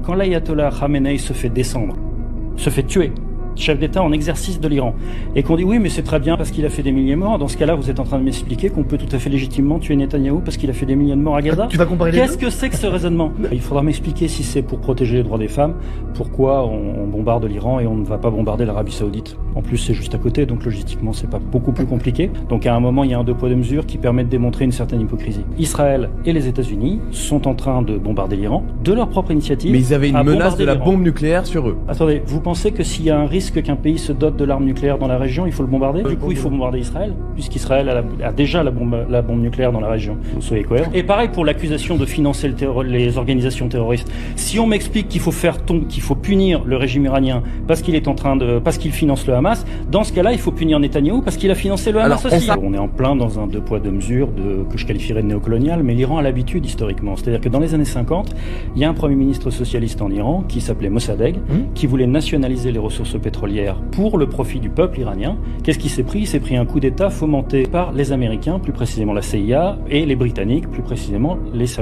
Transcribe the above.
quand l'ayatollah Khamenei se fait descendre, se fait tuer, chef d'État en exercice de l'Iran, et qu'on dit oui mais c'est très bien parce qu'il a fait des milliers de morts, dans ce cas-là vous êtes en train de m'expliquer qu'on peut tout à fait légitimement tuer Netanyahou parce qu'il a fait des milliers de morts à Gaza. Tu vas comparer les Qu'est-ce deux ? que c'est que ce raisonnement? Il faudra m'expliquer si c'est pour protéger les droits des femmes, pourquoi on bombarde l'Iran et on ne va pas bombarder l'Arabie Saoudite. En plus c'est juste à côté, donc logistiquement c'est pas beaucoup plus compliqué. Donc à un moment il y a un deux poids deux mesures qui permet de démontrer une certaine hypocrisie. Israël et les États-Unis sont en train de bombarder l'Iran de leur propre initiative. Mais ils avaient une menace de la l'Iran. bombe nucléaire sur eux. Attendez, vous pensez que s'il y a un risque qu'un pays se dote de l'arme nucléaire dans la région, il faut le bombarder? Du coup, il faut bombarder Israël, puisqu'Israël a déjà la bombe nucléaire dans la région. Soyez cohérents. Et pareil pour l'accusation de financer les organisations terroristes. Si on m'explique qu'il faut punir le régime iranien parce qu'il finance le Hamas, dans ce cas-là, il faut punir Netanyahou parce qu'il a financé le Hamas aussi. On est en plein dans un deux poids deux mesures que je qualifierais de néocolonial, mais l'Iran a l'habitude historiquement. C'est-à-dire que dans les années 50, il y a un premier ministre socialiste en Iran qui s'appelait Mossadegh, qui voulait nationaliser les ressources pétrolières pour le profit du peuple iranien. Qu'est-ce qu'il s'est pris? Il s'est pris un coup d'État fomenté par les Américains, plus précisément la CIA, et les Britanniques, plus précisément les